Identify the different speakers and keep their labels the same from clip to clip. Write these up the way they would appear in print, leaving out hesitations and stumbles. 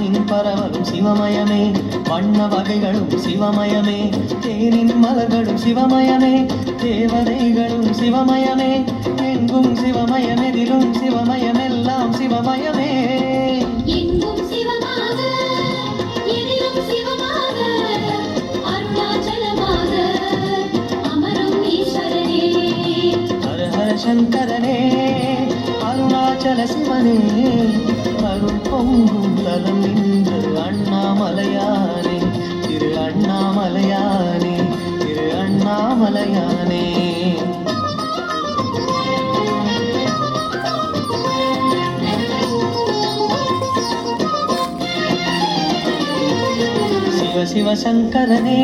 Speaker 1: வானின் பரவலும் சிவமயமே, வண்ண வகைகளும் சிவமயமே, தேனின் மலர்களும் சிவமயமே, தேவதைகளும் சிவமயமே, எங்கும் சிவமயமெதிலும் சிவமயமெல்லாம் சிவமயமே.
Speaker 2: எங்கும் சிவமாக, எதிலும் சிவமாக, அருணாச்சலமாக அமரும் ஈஸ்வரனே.
Speaker 1: ஹர ஹர சங்கரனே, அருணாச்சல சிவனே, அருள் பொங்கும் தலம் நின்று அண்ணாமலையானே, திரு அண்ணாமலையானே, திரு அண்ணாமலையானே. சிவ சிவ சங்கரனே,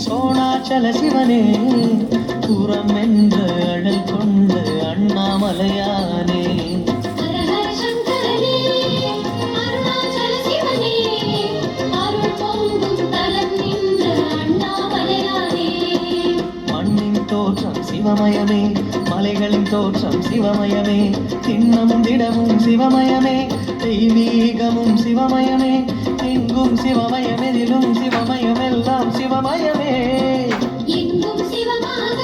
Speaker 1: சோணாச்சல சிவனே, புறம் என்ற அழல் கொண்ட அண்ணாமலையானே.
Speaker 2: ஹர ஹர சங்கரனே, அருணாச்சல சிவனே, அருள் பொங்கும் தலம் நின்ற அண்ணாமலையானே.
Speaker 1: மண்ணின் தோற்றம் சிவமயமே, மலைகளின் தோற்றம் சிவமயமே, திண்ணமும் திடமும் சிவமயமே, தெய்வீகமும் சிவமயமே, எங்கும் சிவமயமெதிலும் சிவமயமெல்லாம் சிவமயமே.
Speaker 2: எங்கும் சிவமாக,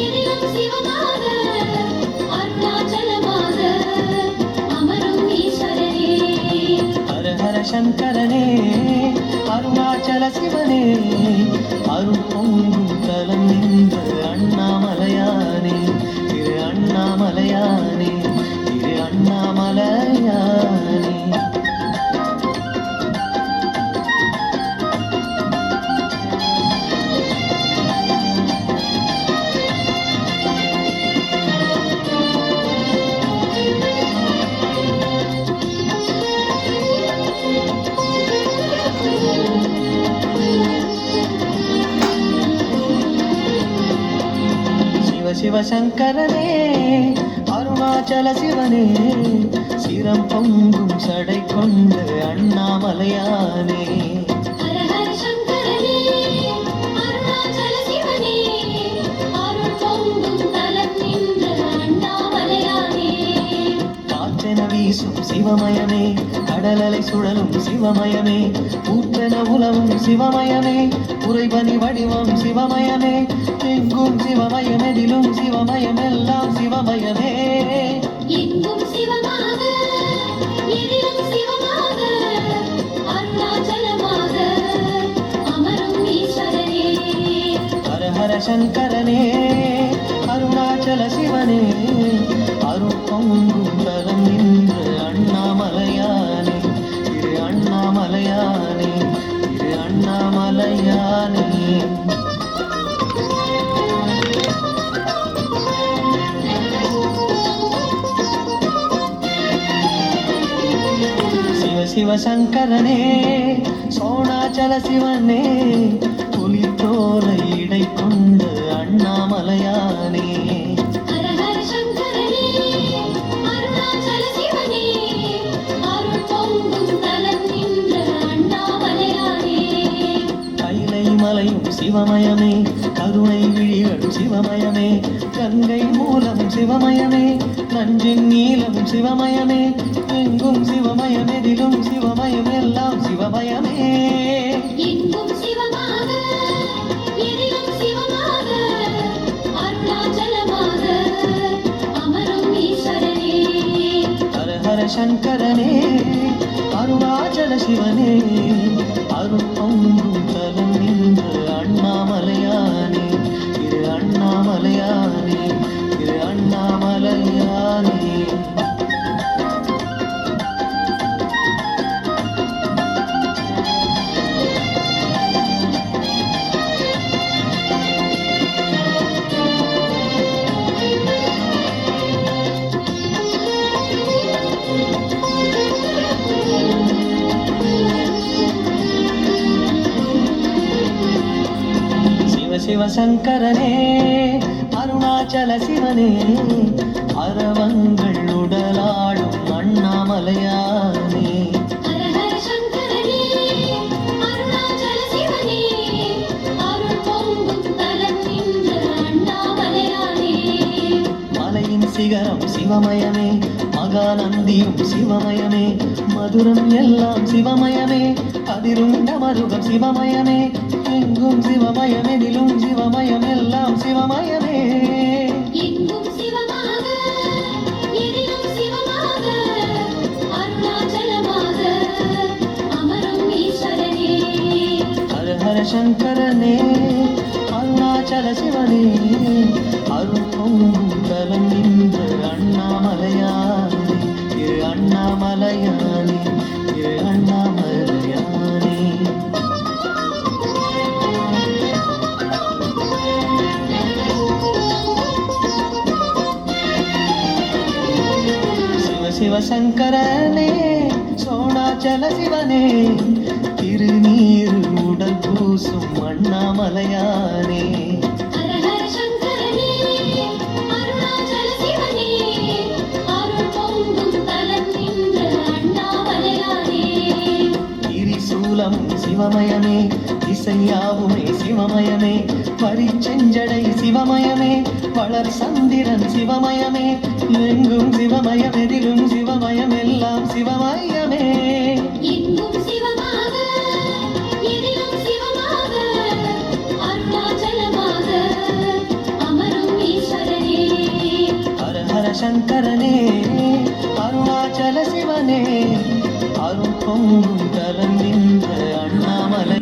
Speaker 2: எதிலும் சிவமாக, அருணாச்சலமாக அமரும் ஈஸ்வரனே.
Speaker 1: ஹர ஹர சங்கரனே, அருணாச்சல சிவனே, அருள் பொங்கும் தலம் நின்று அண்ணாமலையானே, திரு அண்ணாமலையானே, திரு அண்ணாமலையானே. சிவ சங்கரனே, அருணாச்சல சிவனே, சிரம் பொங்கும் சடை கொண்ட அண்ணாமலையானே.
Speaker 2: ஹர ஹர சங்கரனே, அருணாச்சல சிவனே, அருள் பொங்கும் தலம் நின்ற அண்ணாமலையானே.
Speaker 1: காற்றென வீசும் சிவமயமே, கடலலை சுழலும் சிவமயமே, ஊற்றென உலவும் சிவமயமே, உறைபனி வடிவம் சிவமயமே, எங்கும் சிவமயமெதிலும் சிவமயமெல்லாம் சிவமயமே.
Speaker 2: எங்கும் சிவமாக, எதிலும் சிவமாக, அருணாச்சலமாக அமரும் ஈஸ்வரனே.
Speaker 1: ஹர ஹர சங்கரனே, அருணாச்சல சிவனே, அருள் பொங்கும் தலம் நின்று அண்ணாமலையானே, திரு அண்ணாமலையானே, திரு அண்ணாமலையானே. சிவ சங்கரனே, சோணாச்சல சிவனே, புலித்தோலை இடை கொண்ட அண்ணாமலையானே.
Speaker 2: ஹர ஹர சங்கரனே, அருணாச்சல சிவனே, அருள் பொங்கும் தலம் நின்ற அண்ணாமலையானே.
Speaker 1: கைலை மலையும் சிவமயமே, கருணை விழிகளும் சிவமயமே, கங்கை மூலம் சிவமயமே, நஞ்சின் நீலம் சிவமயமே, எங்கும் சிவமயமெதிலும் சிவமயமெல்லாம் சிவமயமே.
Speaker 2: எங்கும் சிவமாக, எதிலும் சிவமாக, அருணாச்சலமாக அமரும் ஈஸ்வரனே.
Speaker 1: ஹர ஹர சங்கரனே, அருணாச்சல சிவனே, அருள் பொங்கும் தலம் நின்று அண்ணாமலையானே, திரு அண்ணாமலையானே, திரு அண்ணாமலையானே. சிவ சங்கரனே, அருணாச்சல சிவனே, அரவங்கள் உடலாடும் அண்ணாமலையானே.
Speaker 2: ஹர ஹர சங்கரனே, அருணாச்சல சிவனே, அருள் பொங்கும் தலம் நின்ற அண்ணாமலையானே.
Speaker 1: மலையின் சிகரம் சிவமயமே, மகாநந்தியும் சிவமயமே, மதுரம் எல்லாம் சிவமயமே, அதிரும் டமருகம் சிவமயமே, எங்கும் சிவமயமெதிலும் சிவமயம் எல்லாம் சிவமயமே.
Speaker 2: எங்கும் சிவமாக எதிலும் சிவமாக அருணாச்சலமாக அமரும் ஈஸ்வரனே.
Speaker 1: ஹர ஹர சங்கரனே அருணாச்சல சிவனே, அருள் பொங்கும் தலம் நின்ற அண்ணாமலையானே, அண்ணாமலையானே, அண்ணாமலையானே. சிவ சிவ சங்கரனே சோணாச்சல சிவனே, திருநீர் உடல் பூசும் அண்ணாமலையானே.
Speaker 2: ஹர ஹர சங்கரனே அருணாச்சல சிவனே, அருள் பொங்கும் தலம் நின்ற அண்ணாமலையானே.
Speaker 1: திரிசூலம் சிவமயமே, இசையாவுமே சிவமயமே, பரிச்செஞ்சடை சிவமயமே, வளர் சந்திரன் சிவமயமே, எங்கும் சிவமயமெதிலும் சிவமயம் எல்லாம் சிவமயமே.
Speaker 2: எங்கும் சிவமாக எதிலும் சிவமாக அருணாச்சலமாக அமரும் ஈஸ்வரனே.
Speaker 1: ஹர ஹர சங்கரனே அருணாச்சல சிவனே, அருள் பொங்கும் தலம் நின்ற அண்ணாமலை.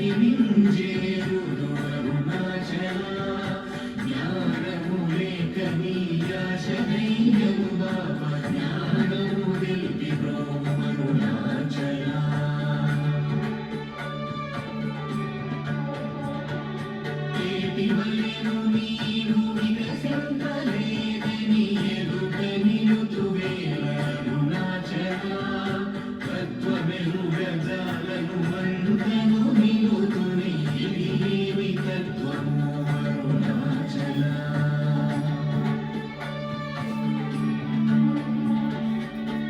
Speaker 1: నింజేరుదు అరుణాచల జ్ఞానము లేక నీయాశనయ్యము బాబా జ్ఞానము తెలిపి బ్రోము అరుణాచల ఏటివలెను నీవు వికసింపలేదని ఎదుట నిలుతువేల అరుణాచల తత్వమెరుగజాలను మందను నిలుతుని ఇది ఏమి తత్వము అరుణాచల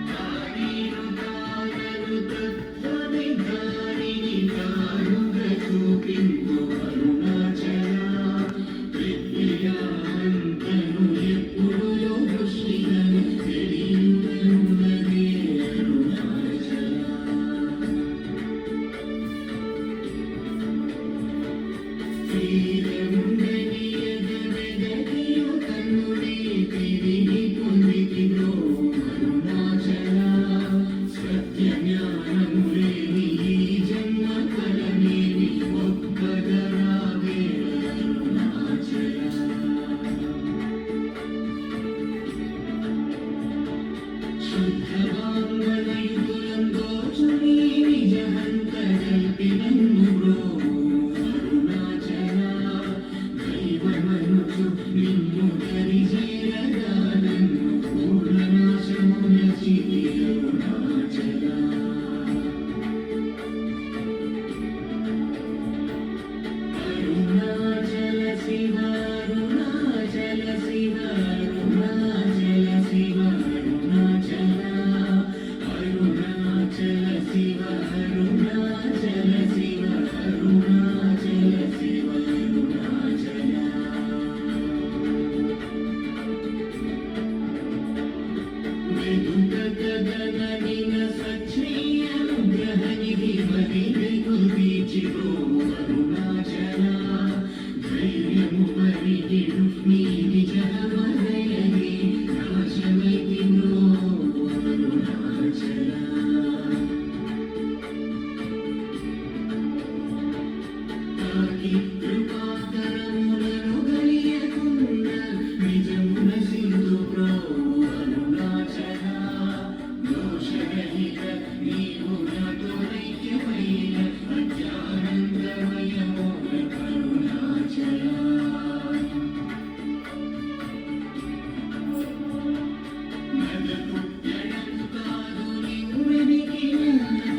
Speaker 1: తానీరు దానను తత్వమే దానిని తానుగా చూపింపు అరుణాచల ప్రత్యయానంతను ఎప్పుడు దృష్టిలను తెలియున్నదే అరుణాచల శ్రీరంగని ఎదమెదగియు కన్నుడే తిరిగి పొందితి బ్రో అరుణాచల సత్యజ్ఞానము లేని ఈ జన్మ ఫలమేమి ఒక్కగరావే అరుణాచల శుద్ధవాంగనయుతులందోచునీ నిజహంతగల్పినన్ను బ్రో అరుణాచల దైవమనుచు నిన్ను దరిజేరగా నన్ను పూర్ణనాశమునచితి అరుణాచల అరుణాచల శివ అరుణాచల శివ అరుణాచల శివ అరుణాచల అరుణాచల శివ అరుణాచల శివ అరుణాచల శివ అరుణాచల వెదుకగగననిన సచ్ఛీయనుగ్రహనిధి మదిగైకొల్పీచిరో అరుణాచల ధైర్యము మరిగిడు నీ విజయమదయగి నాశమైతి బ్రో అరుణాచల తాకి కృపాకరములను గలియకున్న నిజమున సింధు బ్రో అరుణాచల దోషరహిత నీవు నాతో ఐక్యమైన అజ్ఞానందమయము అరుణాచల నదపుత్యడం కాదు నిన్నెదిగి నన్ను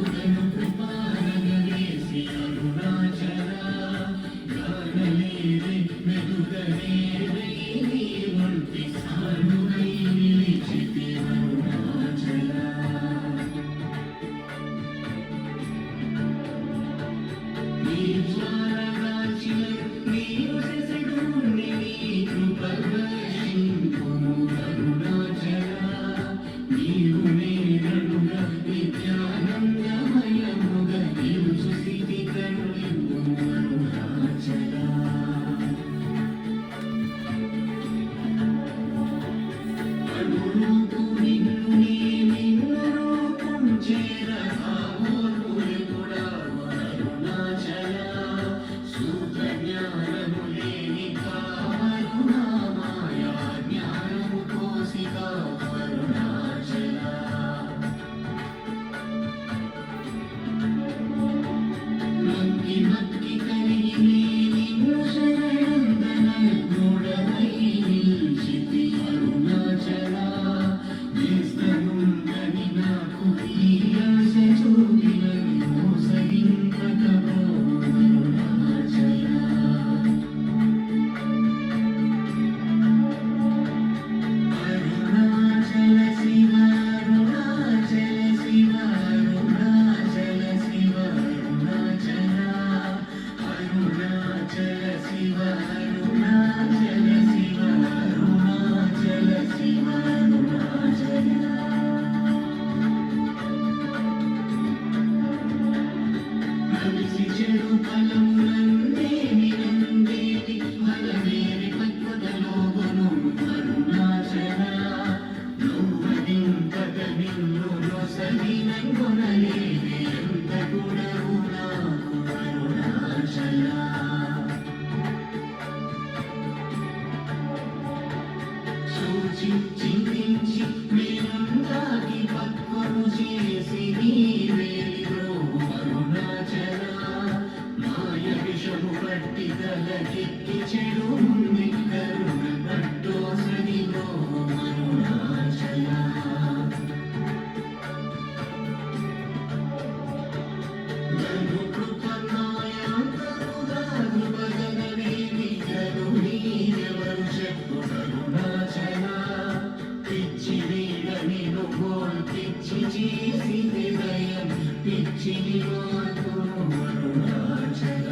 Speaker 1: నన్ను కృపానగవేసి అరుణాచల గానలేరే మెదుగలేరే నీ వంటి సానుగై నిలిచితి అరుణాచల నీ జ్వాలరాశిల నీవు శశిడు నీ కృపవర్షింపుము అరుణాచల నీవు నేననుగా నిత్యానందమయముగా నీవు స్థితి కరుణింపుము అరుణాచల అనురూపు నిన్ను నీ నిన్న రూపం చేరగా ఓర్పులు కూడా అరుణాచల ಕಿಕ್ಕಿ ಚೆಡು ಮುಂದೆ ಕರುಣ ಪಟ್ಟೋ ಸದಿಗೋ ಅರುಣಾಚಲ ಗರು ಕೃತನಾಯ ಕರುಣಾನು ಬದನವೇದಿ ಕರುಣೀಯ ವರುಷತ್ತು ಕರುಣಾಚಲ పిచ్చి వీడ నిను గోల్ పిచ్చి చేసిది దయం పిచ్చిని వాకు అరుణాచల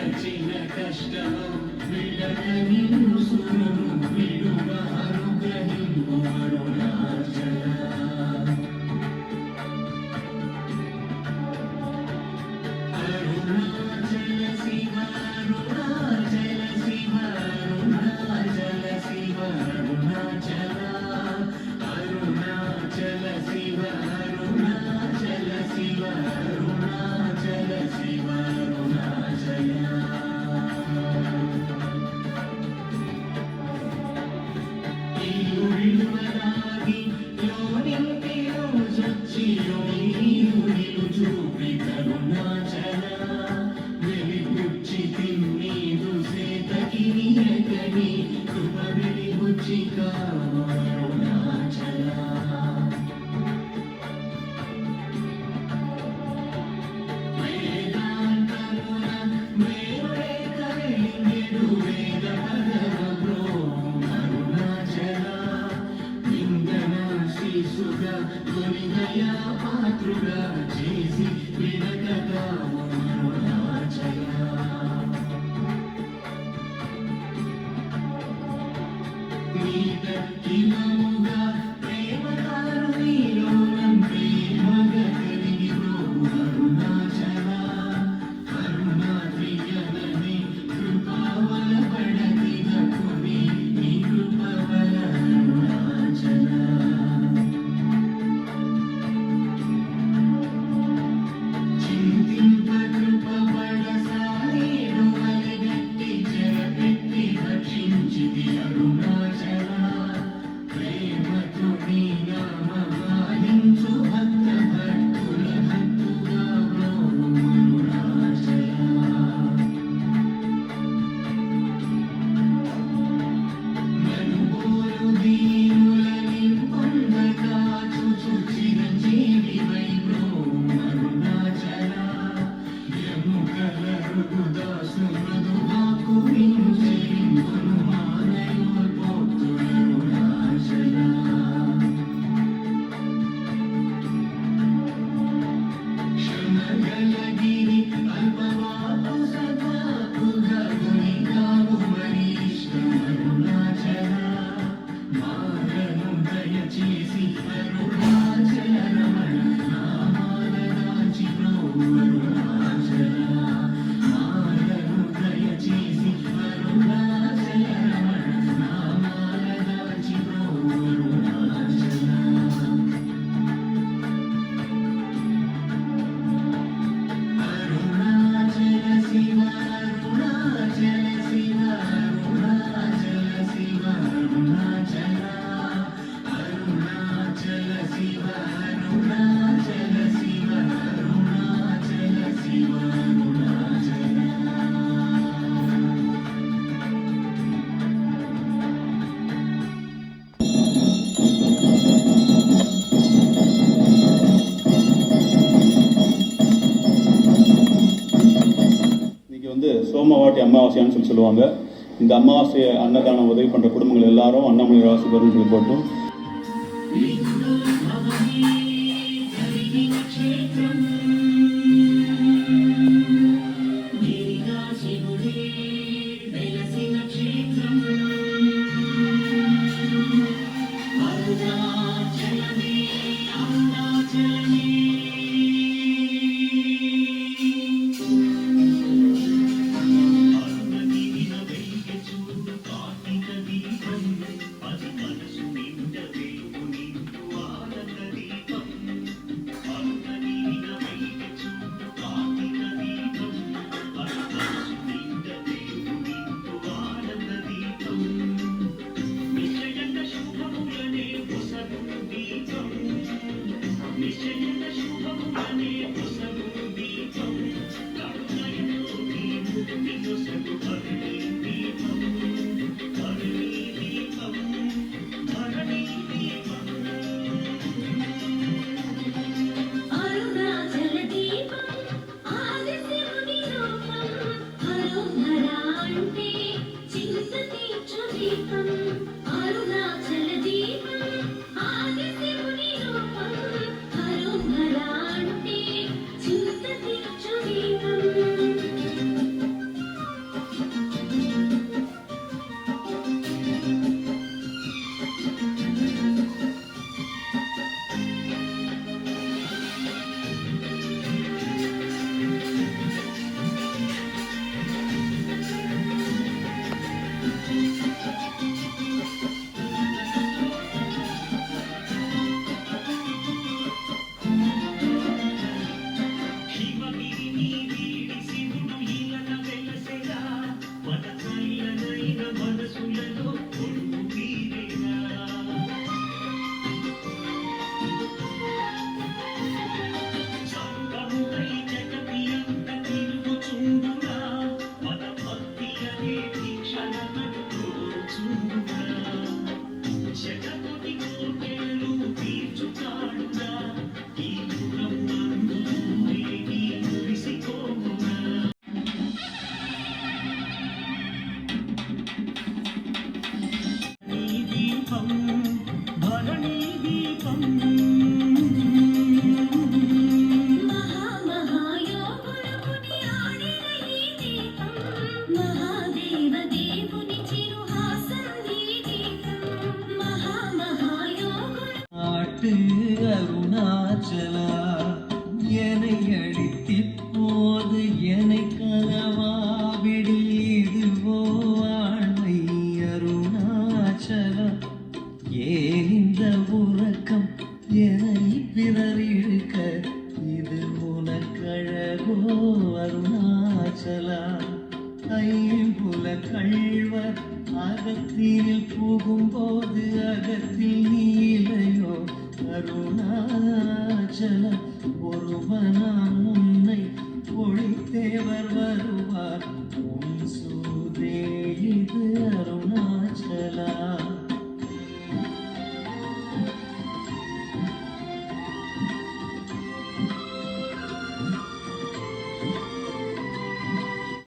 Speaker 1: విడచిన కష్టము విడల నిన్ను సురము విడువ అనుగ్రహింపు అరుణాచల అరుణాచల శివ అరుణాచల శివ అరుణాచల శివ అరుణాచల అరుణాచల శివ అరుణాచల శివ అరుణాచల శివ అరుణాచల ఈరుడిలువరాగి యోనింటి రోజొచ్చి యోనిరుడిలు చూపి కరుణాచల వెలిపుచ్చి తిన్నీదు సేతకిని ఎగని కృప వెలిబుచ్చి కరుణాచల వేదాంతమున వేరుడే కవింగెడు వేద పదవబ్రో అరుణాచల విందన శిశుగా కొనిదయా పాత్రుగా చేసి విడకగా అరుణాచల నీత కిమముగా ప్రేమకారు నీలోనం ప్రేమగా కలిగి బ్రోవు అరుణాచల కరుణాద్రియనని కృపావల పడతి దక్కుని నీ కృపవల అరుణాచల చింతింప కృప పడసాలేడు వలెగట్టి చెరపెట్టి రక్షించితి అరుణాచల ప్రేమతో నీ నామమాలించు భక్త భక్తుల భక్తుగా బ్రోవు అరుణాచల మనుబోలు దీనులని పొందగా చూచు చిరంజీవివై బ్రోవు అరుణాచల యముకలరుగుదాసు మృదువాకు వించెరింపును మానయోల్పోక్తు అరుణాచల క్షమగలగిరి అల్పవాకు సద్వాకుగా గుణిగావు మరి ఇష్టం అరుణాచల మాలను దయచేసి అరుణాచల రమణ నామాల దాచి బ్రోవు అరుణాచల మాలను దయచేసి అరుణాచల రమణ నామాల దాచి బ్రోవు అరుణాచల అరుణాచల శివ అరుణాచల శివ అరుణాచల శివ అరుణాచల అరుణాచల శివ అరుణాచల శివ అరుణాచల శివ అరుణాచల
Speaker 3: இன்னைக்கு சோமவாட்டி அமாவாசையான்னு சொல்லுவாங்க. இந்த அமாவாசையை அன்னதானம் உதவி பண்ணுற குடும்பங்கள் எல்லாரும் அண்ணாமலை ராசி பெறும் சொல்லி போட்டும்.
Speaker 2: మహామహాయోగులముని ఆడిన ఈ దీపం మహాదేవ దేవుని చిరుహాసం ఈ దీపం మహామహాయోగుల
Speaker 1: நாட்டு அருணாச்சலா என்னை அழித்திப்போது என்னை கனவாவிடுவோ ஆண்மை அருணாச்சலா ஏன் இந்த உறக்கம் என்னை பிறர் இழுக்க இது உனக்கழகோ அருணாச்சலா ஐம்புல கள்வர் அகத்தினில் புகும்போது அகத்தில் நீலையோ அருணாச்சல ஒருவனாம் உன்னை ஒளித்தேவர் வருவார் உன் சூதே